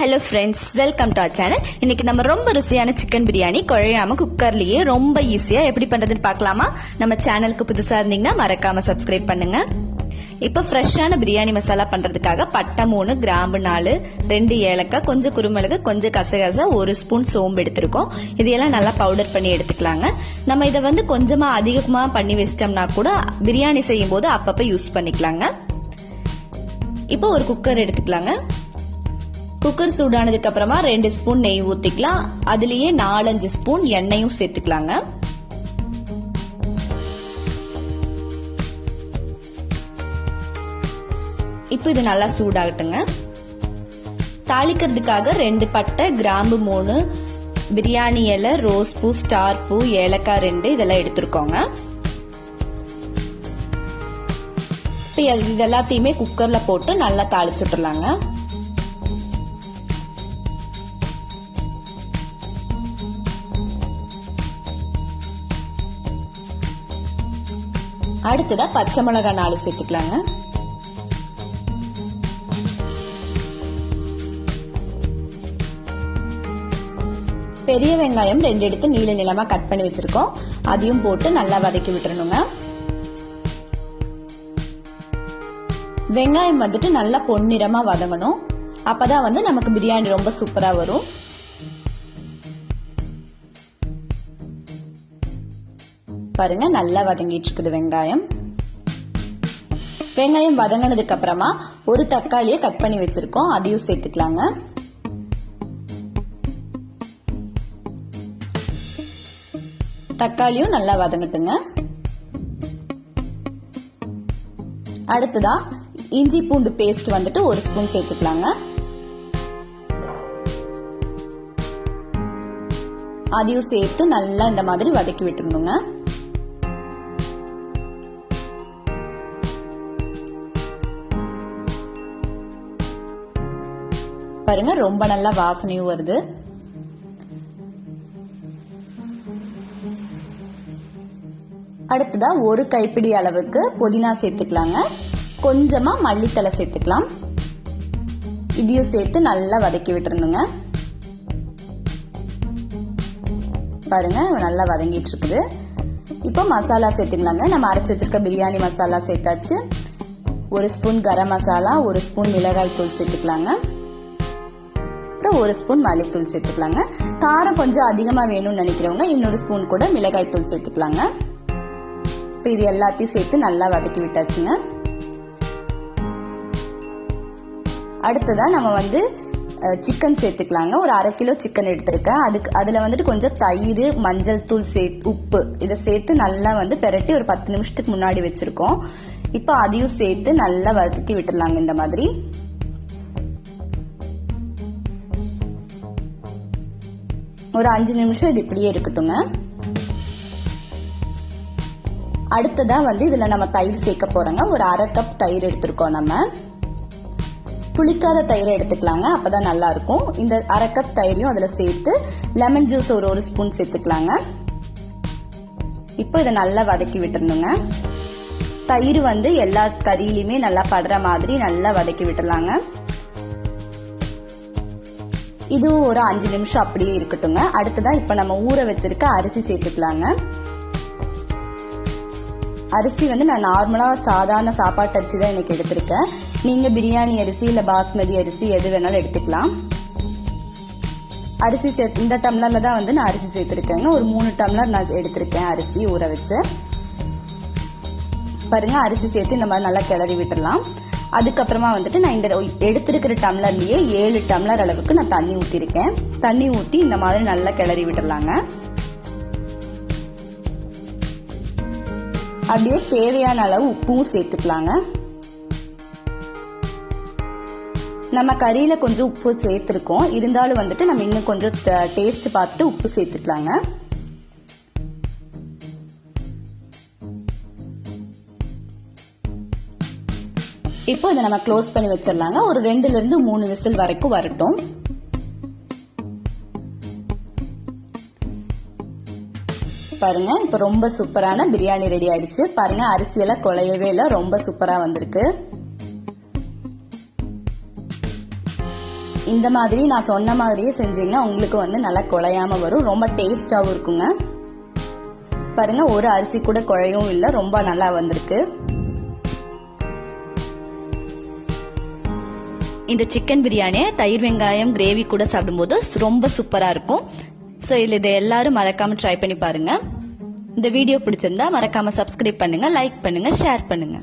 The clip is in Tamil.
Hello friends, welcome to our channel. இன்னைக்கு நம்ம ரொம்ப ருசியான சிக்கன் பிரியாணி குழையாம குக்கர்லயே ரொம்ப ஈஸியா எப்படி பண்றதுன்னு பார்க்கலாமா? நம்ம சேனலுக்கு புதுசா இருந்தீங்கன்னா மறக்காம சப்ஸ்கிரைப் பண்ணுங்க. இப்போ ஃப்ரெஷ்ஷான பிரியாணி மசாலா பண்றதுக்காக பட்டை 3, கிராம்பு 4, 2 ஏலக்காய், கொஞ்சம் குருமிளகு, கொஞ்சம் கசகசா, 1 ஸ்பூன் சோம்பு எடுத்திருக்கோம். இதையெல்லாம் நல்லா பவுடர் பண்ணி எடுத்துக்கலாங்க. நம்ம இதை கொஞ்சமா அதிகமா பண்ணி வச்சிட்டோம்னா கூட பிரியாணி செய்யும் போது அப்பப்ப யூஸ் பண்ணிக்கலாங்க. இப்போ ஒரு குக்கர் எடுத்துக்கலாங்க. குக்கர் சூடானதுக்கு அப்புறமா 2 ஸ்பூன் நெய் ஊத்திக்கலாம். அதுலயே 4-5 ஸ்பூன் எண்ணெயும் சேர்த்துக்கலாங்க. இப்போ இது நல்லா சூடாகட்டுங்க. தாளிக்கிறதுக்காக 2 பட்டை, கிராம்பு 3, பிரியாணி இலை, ரோஸ் பூ, ஸ்டார் பூ, ஏலக்காய் 2 இதெல்லாம் எடுத்துருக்கோங்க. இப்போ இது எல்லாத்தையுமே குக்கர்ல போட்டு நல்லா தாளிச்சு விட்டுறலாங்க. அடுத்ததா பச்சை மிளகாய் 4 சேர்த்துக்கலாங்க. பெரிய வெங்காயம் 2 எடுத்து நீள நீளமா கட் பண்ணி வச்சிருக்கோம். அதையும் போட்டு நல்லா வதக்கி விட்டுறணுங்க. வெங்காயம் நல்லா பொன்னிறமா வதங்கணும். அப்பதான் நமக்கு பிரியாணி ரொம்ப சூப்பரா வரும். பாருங்க, நல்லா வதங்கிட்டு இருக்குது வெங்காயம். வெங்காயம் வதங்கினதுக்கு அப்புறமா ஒரு தக்காளியை கட் பண்ணி வச்சிருக்கோம். அதையும் சேர்த்துக்கலாங்க. தக்காளியும் நல்லா வதங்கட்டுங்க. அடுத்ததா இஞ்சி பூண்டு பேஸ்ட் 1 ஸ்பூன் சேர்த்துக்கலாங்க. அதையும் சேர்த்து நல்லா இந்த மாதிரி வதக்கி விட்டுருணுங்க. பாருங்க, ரொம்ப நல்லா வாசனையும் வருது. அடுத்ததா 1 கைப்பிடி அளவுக்கு புதினா சேர்த்துக்கலாங்க. கொஞ்சமா மல்லித்தலை சேர்த்துக்கலாம். இதையும் சேர்த்து நல்லா வதக்கி விட்டுறணுங்க. பாருங்க, நல்லா வதங்கிட்டு இருக்குது. இப்போ மசாலா சேர்த்துக்கலாங்க. நம்ம அரைச்சு வச்சிருக்க பிரியாணி மசாலா சேர்த்தாச்சு. 1 ஸ்பூன் கரம் மசாலா, 1 ஸ்பூன் மிளகாய் தூள் சேர்த்துக்கலாங்க. அப்புறம் 1 ஸ்பூன் மல்லித்தூள் சேர்த்துக்கலாங்க. காரம் கொஞ்சம் அதிகமா வேணும்னு நினைக்கிறவங்க இன்னொரு ஸ்பூன் கூட மிளகாய் தூள் சேர்த்துக்கலாங்க. இப்போ இது எல்லாத்தையும் சேர்த்து நல்லா வதக்கி விட்டாச்சுங்க. அடுத்ததா நம்ம சிக்கன் சேர்த்துக்கலாங்க. ஒரு 1/2 கிலோ சிக்கன் எடுத்திருக்கேன். அதுல கொஞ்சம் தயிர், மஞ்சள் தூள், உப்பு இதை சேர்த்து நல்லா பெரட்டி ஒரு 10 நிமிஷத்துக்கு முன்னாடி வச்சிருக்கோம். இப்போ அதையும் சேர்த்து நல்லா வதக்கி விட்டுடலாங்க. இந்த மாதிரி ஒரு 5 நிமிஷம் இது இப்படியே இருக்கட்டுங்க. அடுத்ததா இதுல நம்ம தயிர் சேர்க்க போறோங்க. ஒரு 1/2 கப் தயிர் எடுத்திருக்கோம். நம்ம புளிக்காத தயிரை எடுத்துக்கலாங்க. அப்பதான் நல்லா இருக்கும். இந்த 1/2 கப் தயிரையும் அதுல சேர்த்து லெமன் ஜூஸ் ஒரு ஸ்பூன் சேர்த்துக்கலாங்க. இப்போ இதை நல்லா வதக்கி விட்டுறணுங்க. தயிர் எல்லா கறியிலுமே நல்லா படுற மாதிரி நல்லா வதக்கி விட்டுறலாங்க. இதுவும் ஒரு 5 நிமிஷம் அப்படியே இருக்கட்டுங்க. அடுத்ததான் இப்ப நம்ம ஊற வச்சிருக்க அரிசி சேர்த்துக்கலாங்க. அரிசி நான் நார்மலா சாதாரண சாப்பாட்டு அரிசி தான் எனக்கு எடுத்திருக்கேன். நீங்க பிரியாணி அரிசி இல்ல பாஸ்மதி அரிசி எது வேணாலும் எடுத்துக்கலாம். அரிசி இந்த டம்ளர்ல தான் நான் அரிசி சேர்த்திருக்கேங்க. ஒரு 3 டம்ளர் நான் எடுத்திருக்கேன் அரிசி ஊற வச்சு. பாருங்க, அரிசி சேர்த்து இந்த மாதிரி நல்லா கிளறி விட்டுடலாம். அதுக்கப்புறமா நான் இந்த எடுத்திருக்கிற டம்ளர்லயே 7 டம்ளர் அளவுக்கு நான் தண்ணி ஊத்திருக்கேன். தண்ணி ஊத்தி இந்த மாதிரி நல்லா கிளறி விட்டுடலாங்க. அப்படியே தேவையான அளவு உப்பும் சேர்த்துக்கலாங்க. நம்ம கறியில கொஞ்சம் உப்பு சேர்த்திருக்கோம். இருந்தாலும் நம்ம இன்னும் கொஞ்சம் டேஸ்ட் பார்த்துட்டு உப்பு சேர்த்துக்கலாங்க. இப்போ இதை நம்ம க்ளோஸ் பண்ணி வச்சிடலாங்க. ஒரு 2 ல இருந்து 3 விசில் வரைக்கும் வரட்டும். பாருங்க, இப்ப ரொம்ப சூப்பரான பிரியாணி ரெடி ஆயிடுச்சு. பாருங்க, அரிசியெல்லாம் குழையவே இல்லை, ரொம்ப சூப்பரா வந்திருக்கு. இந்த மாதிரி நான் சொன்ன மாதிரியே செஞ்சீங்கன்னா உங்களுக்கு வந்து நல்லா குழையாம வரும், ரொம்ப டேஸ்டாவும் இருக்குங்க. பாருங்க, ஒரு அரிசி கூட குழையும் இல்லை, ரொம்ப நல்லா வந்திருக்கு. இந்த சிக்கன் பிரியாணியை தயிர் வெங்காயம் கிரேவி கூட சாப்பிடும்போது ரொம்ப சூப்பரா இருக்கும். ஸோ இதை எல்லாரும் மறக்காம ட்ரை பண்ணி பாருங்க. இந்த வீடியோ பிடிச்சிருந்தா மறக்காம சப்ஸ்கிரைப் பண்ணுங்க, லைக் பண்ணுங்க, ஷேர் பண்ணுங்க.